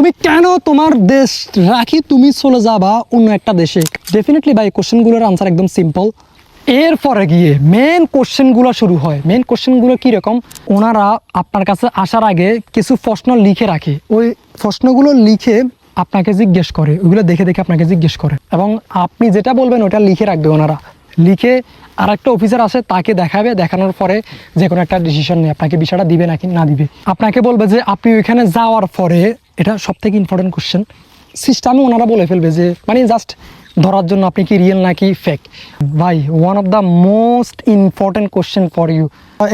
তুমি কেন তোমার দেশ রাখি তুমি চলে যাবা অন্য একটা দেশে? ডেফিনেটলি ভাই কোশ্চেনগুলোর আনসার একদম সিম্পল। এরপরে গিয়ে মেন কোশ্চেনগুলো শুরু হয়। মেন কোশ্চেনগুলো কীরকম, ওনারা আপনার কাছে আসার আগে কিছু প্রশ্ন লিখে রাখে, ওই প্রশ্নগুলো লিখে আপনাকে জিজ্ঞেস করে, ওইগুলো দেখে দেখে আপনাকে জিজ্ঞেস করে এবং আপনি যেটা বলবেন ওটা লিখে রাখবে ওনারা। লিখে আর একটা অফিসার আসে, তাকে দেখাবে, দেখানোর পরে যে কোনো একটা ডিসিশন নিয়ে আপনাকে বিষয়টা দিবে নাকি না দিবে। আপনাকে বলবে যে আপনি ওইখানে যাওয়ার পরে, এটা সব থেকে ইম্পর্টেন্ট কোশ্চেন, সিস্টেমে ওনারা বলে ফেলবে যে মানে জাস্ট ধরার জন্য আপনি কি রিয়েল নাকি ফেক। ভাই one of the most important question for you.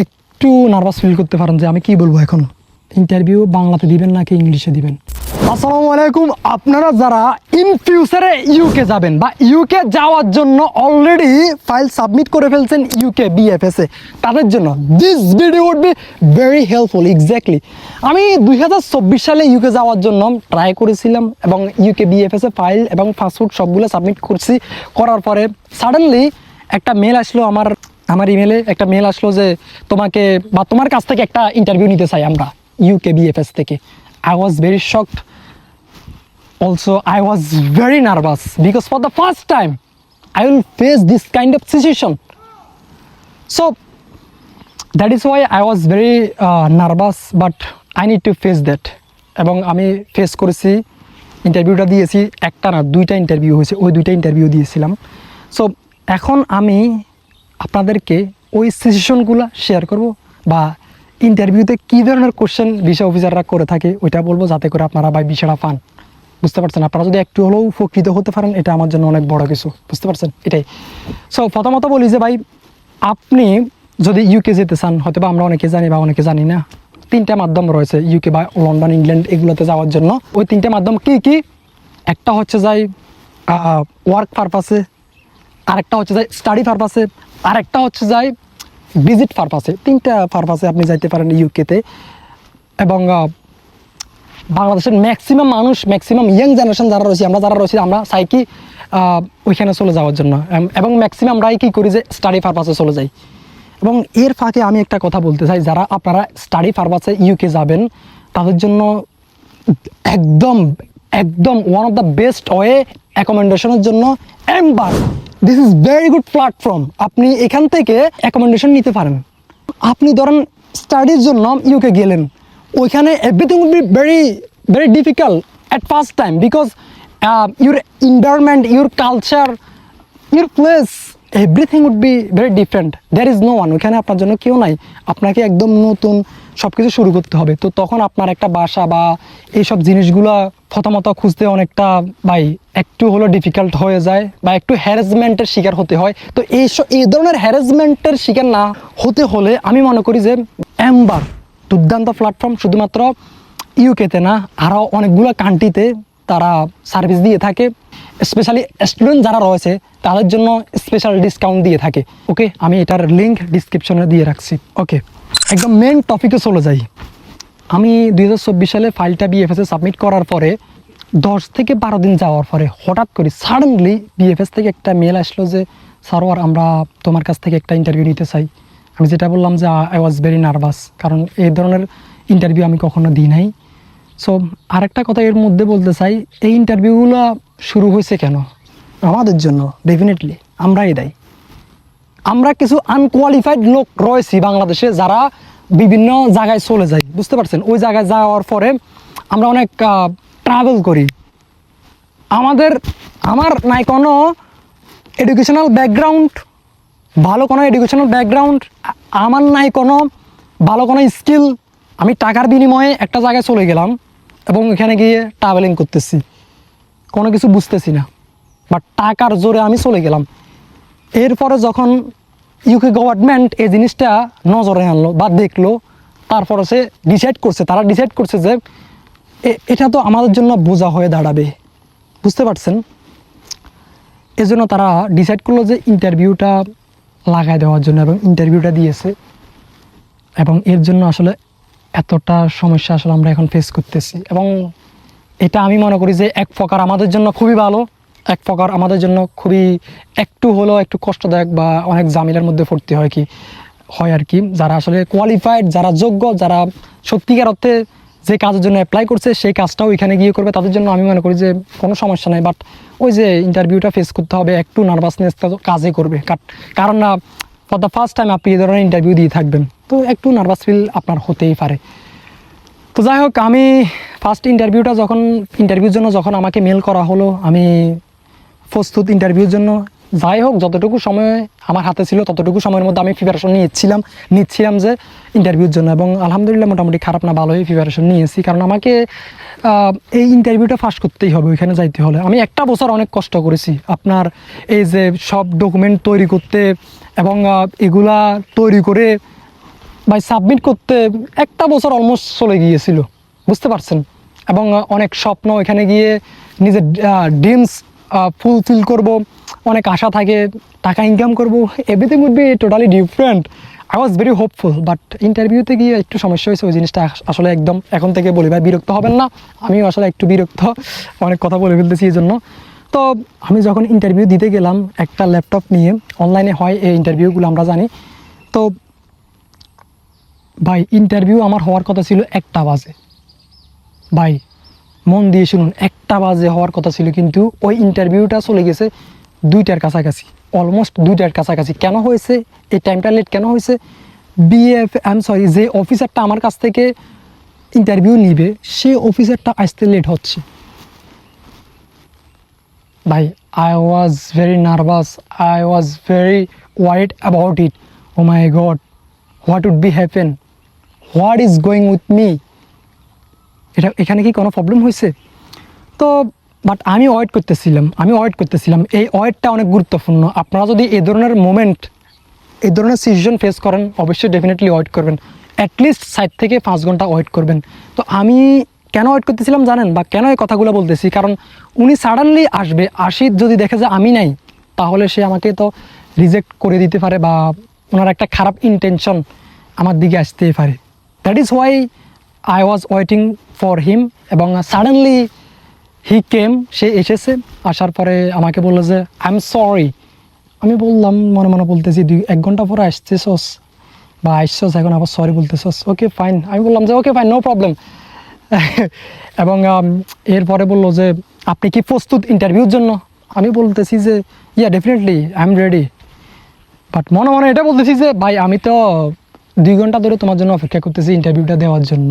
একটু নার্ভাস ফিল করতে পারেন যে আমি কি বলবো এখন, ইন্টারভিউ বাংলাতে দিবেন নাকি ইংলিশে দিবেন। আসসালামু আলাইকুম। আপনারা যারা ইন ফিউচারে ইউকে যাবেন বা ইউকে যাওয়ার জন্য অলরেডি ফাইল সাবমিট করে ফেলছেন ইউকে বিএফএস এ, তাদের জন্য this video would be very helpful. Exactly আমি 2024 সালে ইউকে যাওয়ার জন্য ট্রাই করেছিলাম এবং ইউকে বিএফএস এ ফাইল এবং পাসপোর্ট সবগুলো সাবমিট করছি। করার পরে সাডেনলি একটা মেল আসলো, আমার ইমেলে একটা মেল আসলো যে তোমাকে বা তোমার কাছ থেকে একটা ইন্টারভিউ নিতে চাই আমরা ইউকে বিএফএস থেকে। I was very shocked. Also, I was very nervous because for the first time, I will face this kind of situation. So, that is why I was very nervous, but I need to face that. এবং আমি face করেছি, ইন্টারভিউটা দিয়েছি, একটা না দুইটা interview হয়েছে, ওই দুইটা ইন্টারভিউ দিয়েছিলাম। সো এখন আমি আপনাদেরকে ওই সিচুয়েশনগুলো শেয়ার করব বা ইন্টারভিউতে কী ধরনের কোশ্চেন ভিসা অফিসাররা করে থাকে ওইটা বলবো, যাতে করে আপনারা ভাই ভিসাটা পান। বুঝতে পারছেন? আপনারা যদি একটু হলেও উপকৃত হতে পারেন, এটা আমার জন্য অনেক বড় কিছু। বুঝতে পারছেন? এটাই। সো প্রথমত বলি যে ভাই, আপনি যদি ইউকে যেতে চান, হয়তো বা আমরা অনেকে জানি বা অনেকে জানি না, 3টা মাধ্যম রয়েছে ইউকে বা লন্ডন, ইংল্যান্ড এগুলোতে যাওয়ার জন্য। ওই 3টে মাধ্যম কী কী? একটা হচ্ছে যাই ওয়ার্ক পারপাসে, আরেকটা হচ্ছে যাই স্টাডি পারপাসে, আরেকটা হচ্ছে যাই ভিজিট পারপাসে। 3টা পারপাসে আপনি যাইতে পারেন ইউকেতে। এবং বাংলাদেশের ম্যাক্সিমাম মানুষ, ম্যাক্সিমাম ইয়াং জেনারেশন যারা রয়েছে, আমরা চাই কি ওইখানে চলে যাওয়ার জন্য, এবং ম্যাক্সিমাম আমরাই কী করি যে স্টাডি পারপাসে চলে যাই। এবং এর ফাঁকে আমি একটা কথা বলতে চাই, যারা আপনারা স্টাডি পারপাসে ইউকে যাবেন তাদের জন্য একদম একদম one of the best way অ্যাকোমোডেশনের জন্য Amber. This is very good platform. আপনি এখান থেকে অ্যাকোমোডেশন নিতে পারেন। আপনি ধরেন স্টাডির জন্য ইউকে গেলেন, ওইখানে everything will be very difficult at first time because your environment, your culture, your place, everything would be very different. There is no one. ওইখানে আপনার জন্য কেউ নাই, আপনাকে একদম নতুন সব কিছু শুরু করতে হবে। তো তখন আপনার একটা বাসা বা এইসব জিনিসগুলো প্রথমত খুঁজতে অনেকটা ভাই একটু হলো ডিফিকাল্ট হয়ে যায় বা একটু হ্যারাসমেন্টের শিকার হতে হয়। তো এই ধরনের হ্যারাসমেন্টের শিকার না হতে হলে আমি মনে করি যে এম্বার দুর্দান্ত প্ল্যাটফর্ম। শুধুমাত্র ইউকেতে না, আরও অনেকগুলো কান্ট্রিতে তারা সার্ভিস দিয়ে থাকে। স্পেশালি স্টুডেন্ট যারা রয়েছে তাদের জন্য স্পেশাল ডিসকাউন্ট দিয়ে থাকে। ওকে, আমি এটার লিঙ্ক ডিসক্রিপশনে দিয়ে রাখছি। ওকে, একদম মেন টপিকে চলে যাই। আমি 2024 সালে ফাইলটা বিএফএসে সাবমিট করার পরে 10 থেকে 12 দিন যাওয়ার পরে হঠাৎ করে সাডেনলি বিএফএস থেকে একটা মেল আসলো যে সারোয়ার, আমরা তোমার কাছ থেকে একটা ইন্টারভিউ নিতে চাই। আমি যেটা বললাম যে আই ওয়াজ ভেরি নার্ভাস, কারণ এই ধরনের ইন্টারভিউ আমি কখনো দিই নাই। সো আরেকটা কথা এর মধ্যে বলতে চাই, এই ইন্টারভিউগুলো শুরু হয়েছে কেন? আমাদের জন্য। ডেফিনেটলি আমরাই দায়ী। আমরা কিছু আনকোয়ালিফাইড লোক রয়েছি বাংলাদেশে, যারা বিভিন্ন জায়গায় চলে যায়। বুঝতে পারছেন? ওই জায়গায় যাওয়ার পরে আমরা অনেক ট্রাভেল করি। আমার নাই কোনো এডুকেশনাল ব্যাকগ্রাউন্ড, ভালো কোনো এডুকেশনাল ব্যাকগ্রাউন্ড, আমার নাই কোনো ভালো কোনো স্কিল। আমি টাকার বিনিময়ে একটা জায়গায় চলে গেলাম এবং এখানে গিয়ে ট্রাভেলিং করতেছি, কোনো কিছু বুঝতেছি না, বাট টাকার জোরে আমি চলে গেলাম। এরপরে যখন ইউকে গভর্নমেন্ট এই জিনিসটা নজরে আনলো বা দেখলো, তারপরে তারা ডিসাইড করছে যে এটা তো আমাদের জন্য বোঝা হয়ে দাঁড়াবে। বুঝতে পারছেন? এজন্য তারা ডিসাইড করলো যে ইন্টারভিউটা লাগাই দেওয়ার জন্য, এবং ইন্টারভিউটা দিয়েছে। এবং এর জন্য আসলে এতটা সমস্যা আসলে আমরা এখন ফেস করতেছি। এবং এটা আমি মনে করি যে এক প্রকার আমাদের জন্য খুবই ভালো, এক প্রকার আমাদের জন্য খুবই একটু হলেও একটু কষ্টদায়ক বা অনেক ঝামেলার মধ্যে পড়তে হয় আর কি। যারা আসলে কোয়ালিফাইড, যারা যোগ্য, যারা সত্যিকার অর্থে যে কাজের জন্য অ্যাপ্লাই করছে সেই কাজটাও এখানে গিয়ে করবে, তাদের জন্য আমি মনে করি যে কোনো সমস্যা নাই। বাট ওই যে ইন্টারভিউটা ফেস করতে হবে, একটু নার্ভাসনেস তো কাজে করবে, কারণ না ফর দ্য ফার্স্ট টাইম আপনি এই ধরনের ইন্টারভিউ দিয়ে থাকবেন, তো একটু নার্ভাস ফিল আপনার হতেই পারে। তো যাই হোক, আমি ফার্স্ট ইন্টারভিউর জন্য যখন আমাকে মেল করা হলো, আমি প্রস্তুত ইন্টারভিউর জন্য। যাই হোক, যতটুকু সময় আমার হাতে ছিল ততটুকু সময়ের মধ্যে আমি প্রিপারেশন নিচ্ছিলাম যে ইন্টারভিউর জন্য, এবং আলহামদুলিল্লাহ মোটামুটি খারাপ না ভালোই প্রিপারেশন নিয়েছি, কারণ আমাকে এই ইন্টারভিউটা পাস করতেই হবে, ওইখানে যাইতে হলে। আমি একটা বছর অনেক কষ্ট করেছি আপনার এই যে সব ডকুমেন্ট তৈরি করতে, এবং এগুলা তৈরি করে ভাই সাবমিট করতে একটা বছর অলমোস্ট চলে গিয়েছিল, বুঝতে পারছেন। এবং অনেক স্বপ্ন, এখানে গিয়ে নিজের ড্রিমস ফুলফিল করব, অনেক আশা থাকে, টাকা ইনকাম করব, everything would be totally different. I was very hopeful, but ইন্টারভিউতে গিয়ে একটু সমস্যা হয়েছে। ওই জিনিসটা আসলে একদম এখন থেকে বলি ভাই, বিরক্ত হবেন না, আমিও আসলে একটু বিরক্ত, অনেক কথা বলে ফেলতেছি এই জন্য। তো আমি যখন ইন্টারভিউ দিতে গেলাম একটা ল্যাপটপ নিয়ে, অনলাইনে হয় এই ইন্টারভিউগুলো আমরা জানি। তো ভাই ইন্টারভিউ আমার হওয়ার কথা ছিল 1টা বাজে, ভাই মন দিয়ে শুনুন, 1টা বাজে হওয়ার কথা ছিল, কিন্তু ওই ইন্টারভিউটা চলে গেছে 2টার কাছাকাছি, অলমোস্ট 2টার কাছাকাছি। কেন হয়েছে এই টাইমটা লেট কেন হয়েছে? যে অফিসারটা আমার কাছ থেকে ইন্টারভিউ নিবে, সে অফিসারটা আসতে লেট হচ্ছে। ভাই I was very nervous, I was very worried about it. Oh my god, what would be happen, what is going with me, এখানে কি কোনো প্রবলেম হয়েছে? তো বাট আমি ওয়েট করতেছিলাম। এই ওয়েটটা অনেক গুরুত্বপূর্ণ। আপনারা যদি এই ধরনের মোমেন্ট, এই ধরনের সিচুয়েশন ফেস করেন, অবশ্যই ডেফিনেটলি ওয়েট করবেন, অ্যাটলিস্ট 4 থেকে 5 ঘন্টা ওয়েট করবেন। তো আমি কেন ওয়েট করতেছিলাম জানেন, বা কেন এই কথাগুলো বলতেছি? কারণ উনি সাডেনলি আসি যদি দেখে যে আমি নাই, তাহলে সে আমাকে তো রিজেক্ট করে দিতে পারে, বা ওনার একটা খারাপ ইন্টেনশন আমার দিকে আসতেই পারে। That is why I was waiting for him, এবং সাডেনলি হি কেম, সে এসেছে। আসার পরে আমাকে বললো যে আই এম সরি। আমি বললাম, মনে মনে বলতেছি 1 ঘন্টা পরে আসতেছস বা আসছস, এখন আবার সরি বলতেছস, ওকে ফাইন। আমি বললাম যে ওকে ফাইন, নো প্রবলেম। এবং এরপরে বললো যে আপনি কি প্রস্তুত ইন্টারভিউর জন্য? আমি বলতেছি যে ইয়া definitely I am ready. But মনে মনে এটা বলতেছি যে ভাই আমি তো 2 ঘন্টা ধরে তোমার জন্য অপেক্ষা করতেছি ইন্টারভিউটা দেওয়ার জন্য,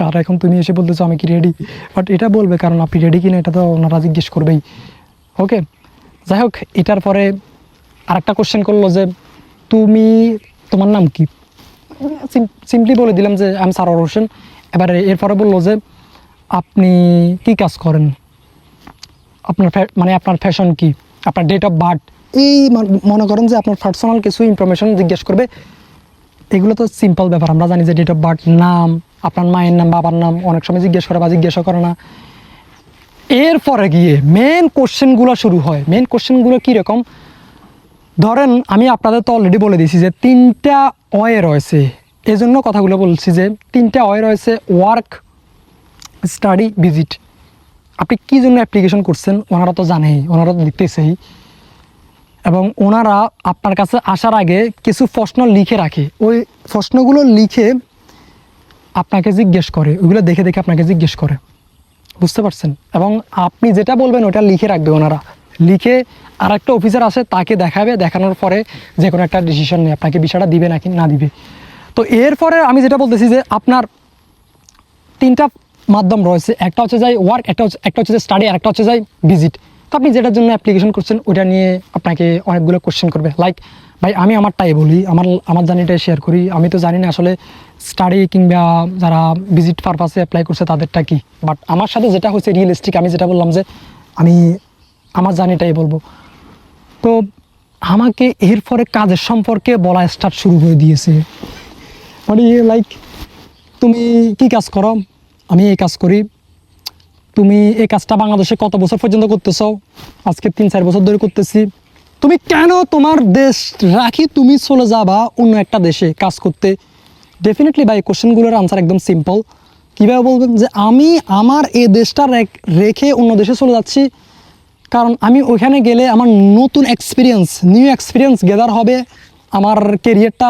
আর এখন তুমি এসে বলতেছো আমি কি রেডি? বাট এটা বলবে, কারণ আপনি রেডি কিনা এটা তো ওনারা জিজ্ঞেস করবেই। ওকে, যাই হোক, এটার পরে আরেকটা কোশ্চেন করলো যে তোমার নাম কি? সিম্পলি বলে দিলাম যে আই এম সারোয়ার হোসেন। এবারে এরপরে বললো যে আপনি কি কাজ করেন, আপনার ফ্যাশন কি, আপনার ডেট অফ বার্থ, এই মনে করেন যে আপনার পার্সোনাল কিছু ইনফরমেশন জিজ্ঞেস করবে। এগুলো তো সিম্পল ব্যাপার, আমরা জানি যে ডেট অফ বার্থ, নাম, আপনার মায়ের নাম, বাবার নাম অনেক সময় জিজ্ঞেস করে বা জিজ্ঞাসা করে না। এরপরে গিয়ে মেন কোশ্চেনগুলো শুরু হয়। মেন কোশ্চেনগুলো কীরকম, ধরেন আমি আপনাদের তো অলরেডি বলে দিয়েছি যে 3টা ওয়ে রয়েছে, এই জন্য কথাগুলো বলছি যে 3টা ওয়ে রয়েছে, ওয়ার্ক, স্টাডি, ভিজিট। আপনি কী জন্য অ্যাপ্লিকেশন করছেন ওনারা তো জানেই, ওনারা তো দেখতেছেই, এবং ওনারা আপনার কাছে আসার আগে কিছু প্রশ্ন লিখে রাখে, ওই প্রশ্নগুলো লিখে আপনাকে জিজ্ঞেস করে, ওইগুলো দেখে দেখে আপনাকে জিজ্ঞেস করে, বুঝতে পারছেন? এবং আপনি যেটা বলবেন ওটা লিখে রাখবে ওনারা, লিখে আর একটা অফিসার আসে তাকে দেখাবে, দেখানোর পরে যে কোনো একটা ডিসিশন নেই আপনাকে বিষয়টা দিবে নাকি না দিবে। তো এরপরে আমি যেটা বলতেছি যে আপনার 3টা মাধ্যম রয়েছে, একটা হচ্ছে যাই ওয়ার্ক, একটা হচ্ছে যে স্টাডি, আর একটা হচ্ছে যাই ভিজিট। তো আপনি যেটার জন্য অ্যাপ্লিকেশন করছেন ওইটা নিয়ে আপনাকে অনেকগুলো কোশ্চেন করবে। লাইক ভাই আমি আমারটাই বলি, আমার জানিটাই শেয়ার করি। আমি তো জানি না আসলে স্টাডি কিংবা যারা ভিজিট পারপাসে অ্যাপ্লাই করছে তাদেরটা কি, বাট আমার সাথে যেটা হচ্ছে রিয়েলিস্টিক, আমি যেটা বললাম যে আমি আমার জানিটাই বলবো। তো আমাকে এরপরে কাজের সম্পর্কে বলা স্টার্ট শুরু হয়ে দিয়েছে, মানে লাইক তুমি কি কাজ করো? আমি এই কাজ করি। তুমি এই কাজটা বাংলাদেশে কত বছর পর্যন্ত করতেছো? আজকে 3-4 বছর ধরে করতেছি। তুমি কেন তোমার দেশ রাখি তুমি চলে যাবা অন্য একটা দেশে কাজ করতে? ডেফিনেটলি ভাই কোশ্চেনগুলোর আনসার একদম সিম্পল। কীভাবে বলবেন যে আমি আমার এই দেশটা রেখে অন্য দেশে চলে যাচ্ছি, কারণ আমি ওইখানে গেলে আমার নতুন নিউ এক্সপিরিয়েন্স গেদার হবে, আমার কেরিয়ারটা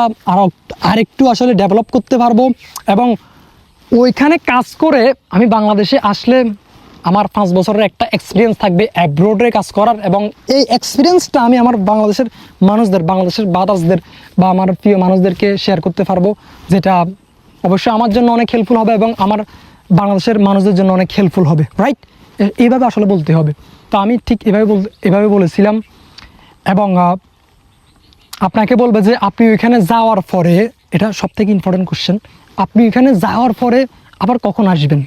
আরেকটু আসলে ডেভেলপ করতে পারবো, এবং ওইখানে কাজ করে আমি বাংলাদেশে আসলে আমার 5 বছরের একটা এক্সপিরিয়েন্স থাকবে অ্যাব্রোডে কাজ করার, এবং এই এক্সপিরিয়েন্সটা আমি আমার বাংলাদেশের মানুষদের, বাংলাদেশের বাদাসদের বা আমার প্রিয় মানুষদেরকে শেয়ার করতে পারবো, যেটা অবশ্যই আমার জন্য অনেক হেল্পফুল হবে এবং আমার বাংলাদেশের মানুষদের জন্য অনেক হেল্পফুল হবে, রাইট? এইভাবে আসলে বলতে হবে। তো আমি ঠিক এভাবে বলেছিলাম। এবং আপনাকে বলবে যে আপনি ওইখানে যাওয়ার পরে, এটা সবথেকে ইম্পর্টেন্ট কোশ্চেন, আপনি ওইখানে যাওয়ার পরে আবার কখন আসবেন?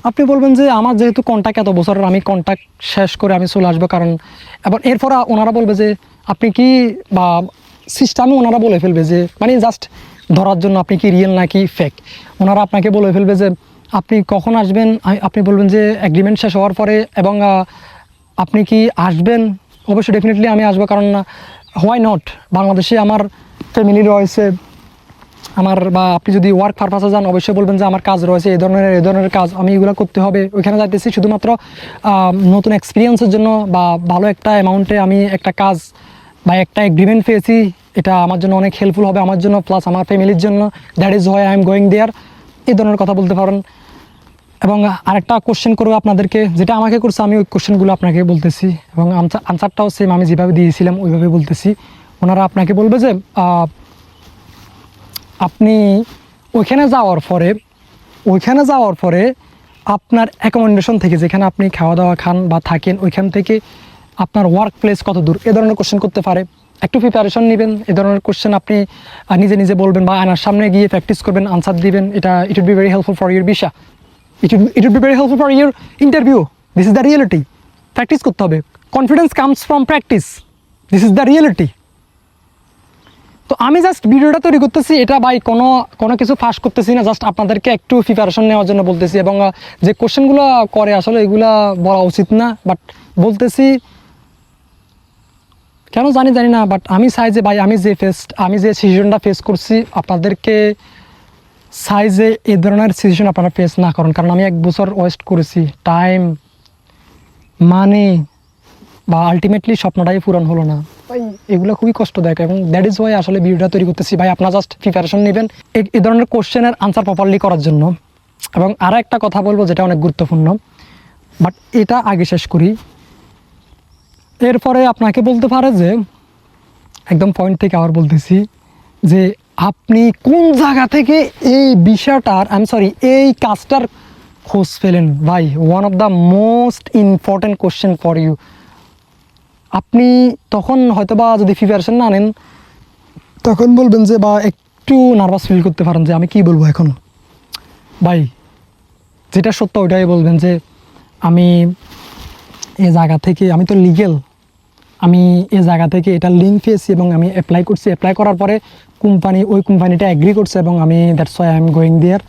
আপনি বলবেন যে আমার যেহেতু কন্ট্যাক্ট এত বছরের, আমি কন্ট্যাক্ট শেষ করে আমি চলে আসবো। কারণ এবার এরপর ওনারা বলবে যে আপনি কি, বা সিস্টেমে ওনারা বলে ফেলবে যে মানে জাস্ট ধরার জন্য আপনি কি রিয়েল নাকি ফেক, ওনারা আপনাকে বলে ফেলবে যে আপনি কখন আসবেন। আপনি বলবেন যে এগ্রিমেন্ট শেষ হওয়ার পরে, এবং আপনি কি আসবেন? অবশ্যই ডেফিনেটলি আমি আসবো, কারণ হোয়াই নট, বাংলাদেশে আমার ফ্যামিলি রয়েছে আমার, বা আপনি যদি ওয়ার্ক পারপাসে যান অবশ্যই বলবেন যে আমার কাজ রয়েছে এই ধরনের কাজ, আমি এগুলো করতে হবে। ওইখানে যাইতেছি শুধুমাত্র নতুন এক্সপিরিয়েন্সের জন্য, বা ভালো একটা অ্যামাউন্টে আমি একটা কাজ বা একটা এগ্রিমেন্ট পেয়েছি, এটা আমার জন্য অনেক হেল্পফুল হবে আমার জন্য, প্লাস আমার ফ্যামিলির জন্য। That is why I am going there, এই ধরনের কথা বলতে পারেন। এবং আরেকটা কোশ্চেন করবো আপনাদেরকে, যেটা আমাকে করছে, আমি ওই কোশ্চেনগুলো আপনাকে বলতেছি, এবং আনসারটাও সেম আমি যেভাবে দিয়েছিলাম ওইভাবে বলতেছি। ওনারা আপনাকে বলবে যে আপনি ওইখানে যাওয়ার পরে আপনার অ্যাকোমোডেশন থেকে, যেখানে আপনি খাওয়া দাওয়া খান বা থাকেন, ওইখান থেকে আপনার ওয়ার্ক প্লেস কত দূর, এ ধরনের কোশ্চেন করতে পারে। একটু প্রিপারেশন নেবেন, এ ধরনের কোশ্চেন আপনি নিজে নিজে বলবেন বা আয়নার সামনে গিয়ে প্র্যাকটিস করবেন, আনসার দিবেন। It would be very helpful for your visa, it would be very helpful for your interview. This is the reality. Practice করতে হবে, confidence comes from practice, this is the reality. তো আমি just ভিডিওটা তৈরি করতেছি, এটা ভাই কোনো কিছু ফাঁস করতেছি না, জাস্ট আপনাদেরকে একটু প্রিপারেশন নেওয়ার জন্য বলতেছি। এবং যে কোশ্চেনগুলো করে আসলে এগুলা বলা উচিত না, বাট বলতেছি কেন জানি না, বাট আমি চাই যে ভাই আমি যে সিচুয়েশনটা ফেস করছি, আপনাদেরকে চাই যে এই ধরনের সিচুয়েশন আপনারা ফেস না করেন। কারণ আমি 1 বছর ওয়েস্ট করেছি, টাইম, মানি, বা আলটিমেটলি স্বপ্নটাই পূরণ হলো না ভাই, এগুলো খুবই কষ্টদায়ক। এবং দ্যাট ইজ ওয়াই আসলে ভিডিওটা তৈরি করতেছি ভাই, আপনারা জাস্ট প্রিপারেশন নেবেন এই ধরনের কোশ্চেনের আনসার প্রপারলি করার জন্য। এবং আরও একটা কথা বলবো যেটা অনেক গুরুত্বপূর্ণ, বাট এটা আগে শেষ করি। এরপরে আপনাকে বলতে পারে যে, একদম পয়েন্ট থেকে আবার বলতেছি, যে আপনি কোন জায়গা থেকে এই বিষয়টার এই কাজটার খোঁজ পেলেন। ভাই, one of the most important question for you. আপনি তখন হয়তোবা যদি প্রিপারেশন না নেন, তখন বলবেন যে, বা একটু নার্ভাস ফিল করতে পারেন যে আমি কি বলবো এখন। ভাই, যেটা সত্য ওইটাই বলবেন যে আমি এই জায়গা থেকে, আমি তো লিগেল, আমি এই জায়গা থেকে এটা লিঙ্ক পেয়েছি এবং আমি অ্যাপ্লাই করছি। অ্যাপ্লাই করার পরে ওই কোম্পানিটা অ্যাগ্রি করছে, এবং আমি that's why I am going there,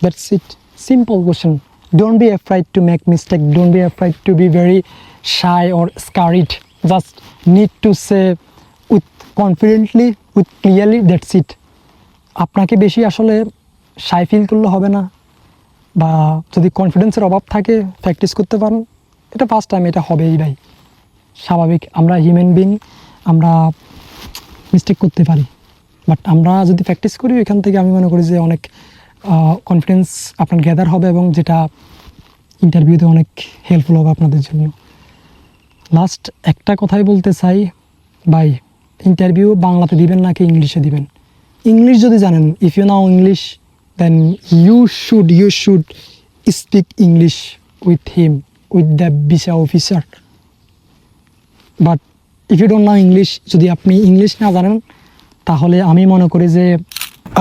that's it. Simple question. Don't be afraid to make mistake, don't be afraid to be very shy or scared, just need to say with confidently, with clearly, that's it. আপনাকে বেশি আসলে শাই feel করলে হবে না, বা যদি কনফিডেন্সের অভাব থাকে, প্র্যাকটিস করতে পারেন, এটা ফার্স্ট টাইম, এটা হবেই ভাই, স্বাভাবিক। আমরা হিউম্যান বিং, আমরা মিস্টেক করতে পারি, বাট আমরা যদি প্র্যাকটিস করি, এখান থেকে আমি মনে করি যে অনেক কনফিডেন্স আপনার গ্যাদার হবে, এবং যেটা ইন্টারভিউতে অনেক হেল্পফুল হবে আপনাদের জন্য। লাস্ট একটা কথাই বলতে চাই ভাই, ইন্টারভিউ বাংলাতে দিবেন নাকি ইংলিশে দিবেন? ইংলিশ যদি জানেন, if you know English, then you should speak English with him, with the visa officer. But if you don't know English, যদি আপনি ইংলিশ না জানেন, তাহলে আমি মনে করি যে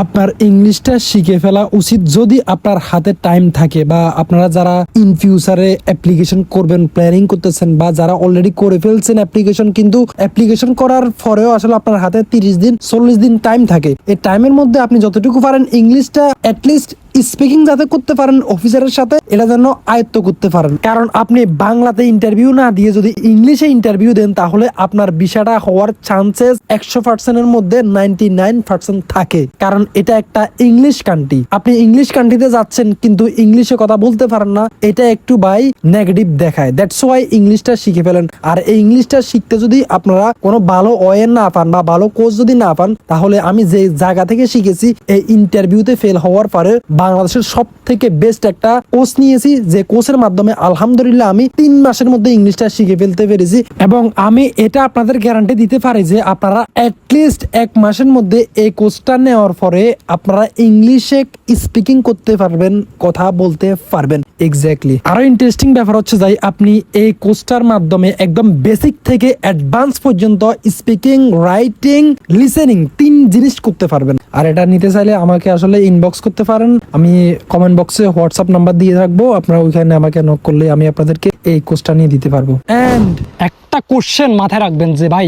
আপনার ইংলিশটা শিখে ফেলা উচিত, যদি আপনার হাতে টাইম থাকে, বা আপনারা যারা ইন ফিউচারে অ্যাপ্লিকেশন করবেন, প্ল্যানিং করতেছেন, বা যারা অলরেডি করে ফেলছেন অ্যাপ্লিকেশন, কিন্তু অ্যাপ্লিকেশন করার পরেও আসলে আপনার হাতে 30 দিন 40 দিন টাইম থাকে। এই টাইমের মধ্যে আপনি যতটুকু পারেন ইংলিশটা অ্যাটলিস্ট স্পিকিং যাতে করতে পারেন অফিসারের সাথে, এটা যেন আয়ত্ত করতে পারেন। কারণ আপনি বাংলাতে ইন্টারভিউ না দিয়ে যদি ইংলিশে ইন্টারভিউ দেন, তাহলে আপনার বিষয়টা হওয়ার চান্সেস 100%-এর মধ্যে 99% থাকে। কারণ এটা একটা ইংলিশ কান্ট্রি, আপনি ইংলিশ কান্ট্রিতে যাচ্ছেন কিন্তু ইংলিশে কথা বলতে পারেন না, এটা একটু ভাই নেগেটিভ দেখায়। দ্যাটস ওয়াই ইংলিশটা শিখে ফেলেন। আর এই ইংলিশটা শিখতে যদি আপনারা কোনো ভালো ওয়ে না পান, বা ভালো কোচ যদি না পান, তাহলে আমি যে জায়গা থেকে শিখেছি, এই ইন্টারভিউতে ফেল হওয়ার পরে বাংলাদেশের সব থেকে বেস্ট একটা কোর্স নিয়েছি, যে কোর্সের মাধ্যমে আলহামদুলিল্লাহ আমি 3 মাসের মধ্যে ইংলিশটা শিখে ফেলতে পেরেছি। এবং আমি এটা আপনাদের গ্যারান্টি দিতে পারি যে আপনারা অ্যাটলিস্ট 1 মাসের মধ্যে এই কোর্সটা নেওয়ার পরে আপনারা ইংলিশে স্পিকিং করতে পারবেন, কথা বলতে পারবেন। এক্স্যাক্টলি। আরো ইন্টারেস্টিং ব্যাপার হচ্ছে যাই, আপনি এই কোর্সটার মাধ্যমে একদম বেসিক থেকে অ্যাডভান্স পর্যন্ত স্পিকিং, রাইটিং, লিসেনিং 3 জিনিস করতে পারবেন। আর এটা নিতে চাইলে আমাকে আসলে ইনবক্স করতে পারেন, আমি কমেন্ট বক্সে হোয়াটসঅ্যাপ নাম্বার দিয়ে রাখবো, আপনারা ওইখানে আমাকে নক করলে আমি আপনাদেরকে এই কোর্সটা নিয়ে দিতে পারবো। অ্যান্ড একটা কোশ্চেন মাথায় রাখবেন যে ভাই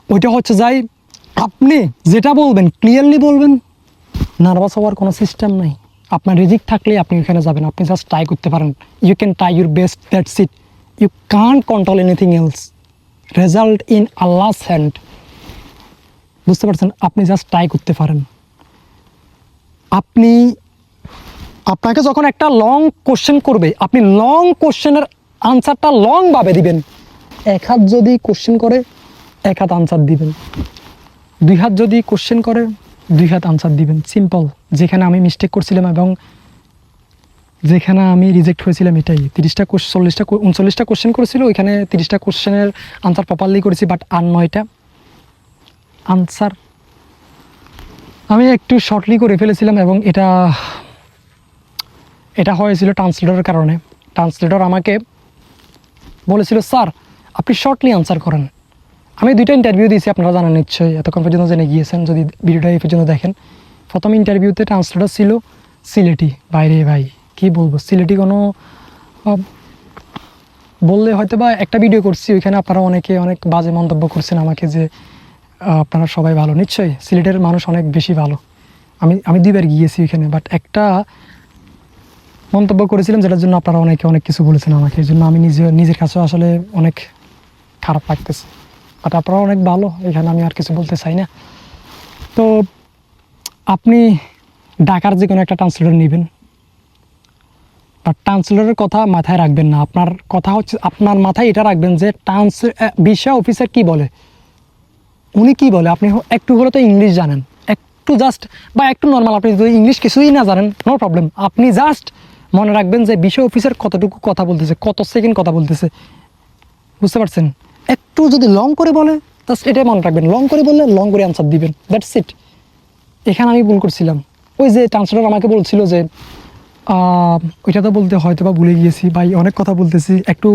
ওইটা হচ্ছে যাই, আপনি যেটা বলবেন ক্লিয়ারলি বলবেন, নার্ভাস হওয়ার কোনো সিস্টেম নাই। আপনার রিজিক থাকলে আপনি ওখানে যাবেন, আপনি জাস্ট ট্রাই করতে পারেন, you can try your best, that's it. You can't control anything else, result in Allah's hand. বুঝতে পারছেন? আপনি জাস্ট ট্রাই করতে পারেন। আপনাকে যখন একটা লং কোশ্চেন করবে, আপনি লং কোশ্চেনের আনসারটা লংভাবে দিবেন। 1 হাত যদি কোশ্চেন করে 1 হাত আনসার দিবেন, 2 হাত যদি কোশ্চেন করে 2 হাত আনসার দিবেন। সিম্পল। যেখানে আমি মিস্টেক করছিলাম এবং যেখানে আমি রিজেক্ট হয়েছিলাম এটাই। 30টা 39টা কোশ্চেন করেছিল, ওইখানে 30টা কোশ্চেনের আনসার প্রপারলি করেছি, বাট আর 9টা আনসার আমি একটু শর্টলি করে ফেলেছিলাম। এবং এটা হয়েছিল ট্রান্সলেটরের কারণে। ট্রান্সলেটর আমাকে বলেছিল, স্যার আপনি শর্টলি আনসার করেন। আমি 2টা ইন্টারভিউ দিয়েছি, আপনারা জানেন নিশ্চয়ই, এতক্ষণ পর্যন্ত জেনে গিয়েছেন যদি ভিডিওটা এই পর্যন্ত দেখেন। প্রথম ইন্টারভিউতে ট্রান্সলেটর ছিল সিলেটি। বাইরে ভাই কি বলবো, সিলেটি কোনো বললে হয়তো বা একটা ভিডিও করছি, ওইখানে আপনারা অনেকে অনেক বাজে মন্তব্য করছেন আমাকে যে আপনারা সবাই ভালো। নিশ্চয়ই সিলেটের মানুষ অনেক বেশি ভালো। আমি 2বার গিয়েছি ওইখানে, বাট একটা মন্তব্য করেছিলাম যেটার জন্য আপনারা অনেকে অনেক কিছু বলেছেন আমাকে। এই জন্য আমি নিজের কাছেও আসলে অনেক খারাপ লাগতেছে, বাট আপনারা অনেক ভালো, এখানে আমি আর কিছু বলতে চাই না। তো আপনি ঢাকার যে কোনো একটা ট্রান্সলেটর নেবেন, বাট ট্রান্সলেটরের কথা মাথায় রাখবেন না। আপনার কথা হচ্ছে, আপনার মাথায় এটা রাখবেন যে ভিসা অফিসার কি বলে, উনি কি বলে। আপনি একটু হলে তো ইংলিশ জানেন, একটু জাস্ট বা একটু নর্মাল, আপনি যদি ইংলিশ কিছুই না জানেন নো প্রবলেম, আপনি জাস্ট মনে রাখবেন যে ভিসা অফিসার কতটুকু কথা বলতেছে, কত সেকেন্ড কথা বলতেছে। বুঝতে পারছেন? একটু যদি লং করে বলে জাস্ট এটাই মনে রাখবেন, লং করে বললে লং করে আনসার দিবেন, দ্যাটস ইট। এখানে আমি ভুল করছিলাম। ওই যে ট্রান্সলেটর আমাকে বলছিল যে ওইটা তো বলতে হয়তো বা ভুলে গিয়েছি ভাই, অনেক কথা বলতেছি, একটু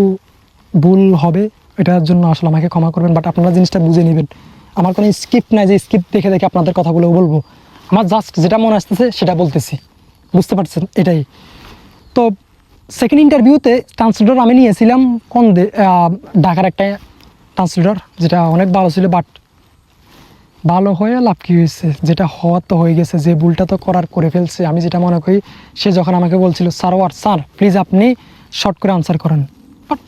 ভুল হবে, এটার জন্য আসলে আমাকে ক্ষমা করবেন। বাট আপনারা জিনিসটা বুঝে নেবেন, আমার কোনো স্ক্রিপ্ট নাই যে স্ক্রিপ্ট দেখে দেখে আপনাদের কথাগুলো বলবো। আমার জাস্ট যেটা মনে আসতেছে সেটা বলতেছি। বুঝতে পারছেন? এটাই। তো সেকেন্ড ইন্টারভিউতে ট্রান্সলেটর আমি নিয়েছিলাম ঢাকার একটা ট্রান্সলেটর, যেটা অনেক ভালো ছিল। বাট ভালো হয়ে লাভ কী হয়েছে, যেটা হওয়ার তো হয়ে গেছে, যে ভুলটা তো করে ফেলছে। আমি যেটা মনে করি, সে যখন আমাকে বলছিল স্যার প্লিজ আপনি শর্ট করে আনসার করেন, বাট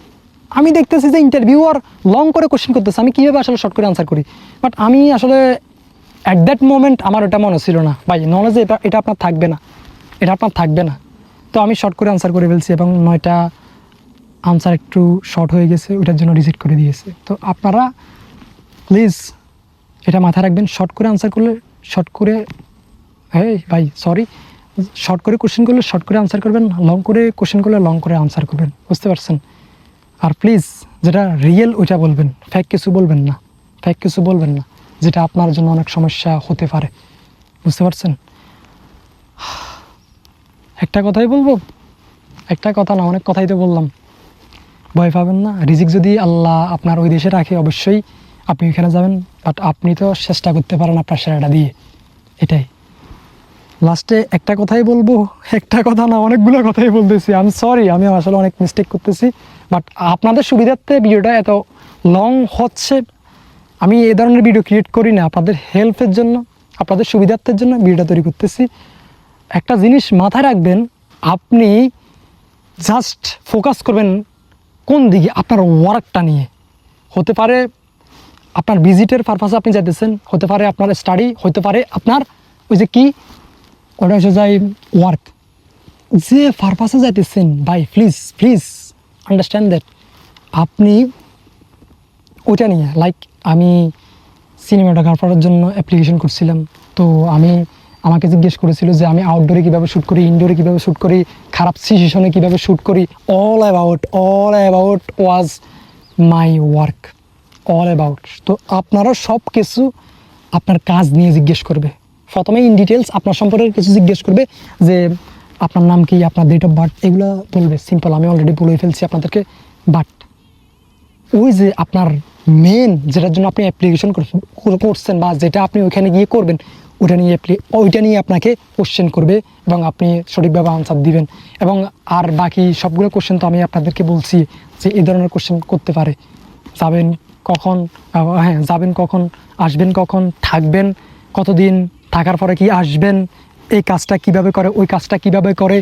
আমি দেখতেছি যে ইন্টারভিউ আর লং করে কোশ্চেন করতেছে, আমি কীভাবে আসলে শর্ট করে আনসার করি। বাট আমি আসলে অ্যাট দ্যাট মোমেন্ট আমার ওটা মনে ছিল না ভাই, নলেজে এটা আপনার থাকবে না, এটা আপনার থাকবে না। তো আমি শর্ট করে আনসার করে ফেলছি এবং 9টা আনসার একটু শর্ট হয়ে গেছে, ওইটার জন্য রিজেক্ট করে দিয়েছে। তো আপনারা প্লিজ এটা মাথায় রাখবেন, শর্ট করে আনসার করলে শর্ট করে, শর্ট করে কোশ্চেন করলে শর্ট করে আনসার করবেন, লং করে কোশ্চেন করলে লং করে আনসার করবেন। বুঝতে পারছেন? আর প্লিজ যেটা রিয়েল ওইটা বলবেন, ফেক কিছু বলবেন না, যেটা আপনার জন্য অনেক সমস্যা হতে পারে। বুঝতে পারছেন? একটা কথাই বলবো, একটা কথা না, অনেক কথাই তো বললাম। ভয় পাবেন না, রিজিক যদি আল্লাহ আপনার ওই দেশে রাখে অবশ্যই আপনি ওখানে যাবেন, বাট আপনি তো চেষ্টা করতে পারেন আপনার সেরাটা দিয়ে। এটাই লাস্টে একটা কথাই বলবো, একটা কথা না অনেকগুলো কথাই বলতেছি, আমি সরি, আমি আসলে অনেক মিস্টেক করতেছি। বাট আপনাদের সুবিধার্থে ভিডিওটা এত লং হচ্ছে, আমি এ ধরনের ভিডিও ক্রিয়েট করি না, আপনাদের হেল্পের জন্য, আপনাদের সুবিধার্থের জন্য ভিডিওটা তৈরি করতেছি। একটা জিনিস মাথায় রাখবেন, আপনি জাস্ট ফোকাস করবেন কোন দিকে, আপনার ওয়ার্কটা নিয়ে। হতে পারে আপনার ভিজিটের পারপাসে আপনি যাইতেছেন, হতে পারে আপনার স্টাডি, হতে পারে আপনার ওই যে কি ওটা হচ্ছে যাই ওয়ার্ক, যে পারপাসে যাইতেছেন ভাই, প্লিজ আন্ডারস্ট্যান্ড দ্যাট। আপনি ওইটা নিয়ে, লাইক আমি সিনেমাটোগ্রাফারের জন্য অ্যাপ্লিকেশন করছিলাম, তো আমি আমাকে জিজ্ঞেস করেছিল যে আমি আউটডোরে কীভাবে শ্যুট করি, ইনডোরে কীভাবে শ্যুট করি, খারাপ সিচুয়েশনে কীভাবে শ্যুট করি। All about was my work, all about. তো আপনারা সব কিছু আপনার কাজ নিয়ে জিজ্ঞেস করবে। প্রথমে ইন ডিটেলস আপনার সম্পর্কে কিছু জিজ্ঞেস করবে, যে আপনার নাম কি, আপনার ডেট অফ বার্থ, এগুলো বলবে। সিম্পল, আমি অলরেডি বলে ফেলছি আপনাদেরকে। বাট ওই যে আপনার মেন যেটার জন্য আপনি অ্যাপ্লিকেশন করছেন বা যেটা আপনি ওইখানে গিয়ে করবেন, ওইটা নিয়ে আপনাকে কোশ্চেন করবে এবং আপনি সঠিকভাবে আনসার দিবেন। এবং আর বাকি সবগুলো কোশ্চেন তো আমি আপনাদেরকে বলছি যে এই ধরনের কোশ্চেন করতে পারে। যাবেন কখন, যাবেন কখন, আসবেন কখন, থাকবেন কতদিন, থাকার পরে কি আসবেন, এই কাজটা কিভাবে করে, ওই কাজটা কিভাবে করে,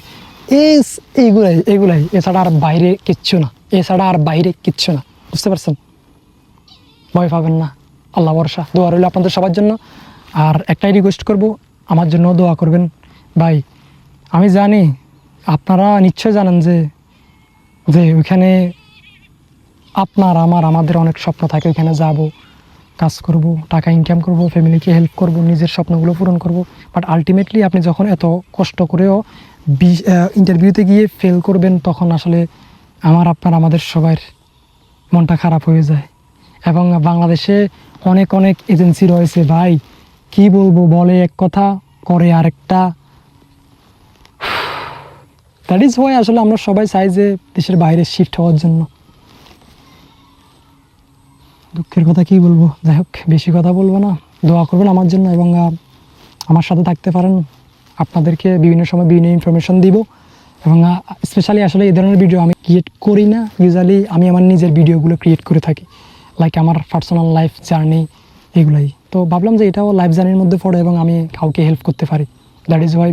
এইগুলাই। এছাড়া আর বাইরে কিচ্ছু না। বুঝতে পারছেন? ভয় পাবেন না, আল্লাহ ভরসা। দোয়া রইল আপনাদের সবার জন্য। আর একটাই রিকোয়েস্ট করব, আমার জন্য দোয়া করবেন ভাই। আমি জানি আপনারা নিশ্চয় জানেন যে ওইখানে আমাদের অনেক স্বপ্ন থাকে। ওইখানে যাব, কাজ করব, টাকা ইনকাম করব, ফ্যামিলিকে হেল্প করব, নিজের স্বপ্নগুলো পূরণ করব। বাট আলটিমেটলি আপনি যখন এত কষ্ট করেও ইন্টারভিউতে গিয়ে ফেল করবেন, তখন আসলে আমাদের সবার মনটা খারাপ হয়ে যায়। এবং বাংলাদেশে অনেক এজেন্সি রয়েছে ভাই, কি বলবো, বলে এক কথা করে আরেকটা। দ্যাট ইজ ওয়াই আসলে আমরা সবাই চাই যে দেশের বাইরে শিফট হওয়ার জন্য। দুঃখের কথা কি বলবো, যাই হোক, বেশি কথা বলবো না। দোয়া করবেন আমার জন্য এবং আমার সাথে থাকতে পারেন। আপনাদেরকে বিভিন্ন সময় বিভিন্ন ইনফরমেশন দিব। এবং স্পেশালি আসলে এই ধরনের ভিডিও আমি ক্রিয়েট করি না, ইউজুয়ালি আমি আমার নিজের ভিডিওগুলো ক্রিয়েট করে থাকি, লাইক আমার পার্সোনাল লাইফ জার্নি, এগুলাই। তো ভাবলাম যে এটাও লাইফ জার্নির মধ্যে পড়ে এবং আমি কাউকে হেল্প করতে পারি। দ্যাট ইজ ওয়াই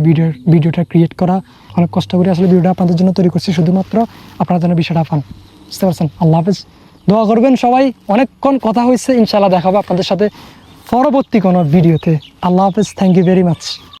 ভিডিওটা ক্রিয়েট করা। অনেক কষ্ট করে আসলে ভিডিওটা আপনাদের জন্য তৈরি করছি, শুধুমাত্র আপনার জন্য বিষয়টা পান। বুঝতে পারছেন? আল্লাহ হাফেজ। দোয়া করবেন সবাই। অনেকক্ষণ কথা হয়েছে, ইনশাআল্লাহ দেখা হবে আপনাদের সাথে পরবর্তী কোনো ভিডিওতে। আল্লাহ হাফেজ, থ্যাংক ইউ ভেরি মাচ।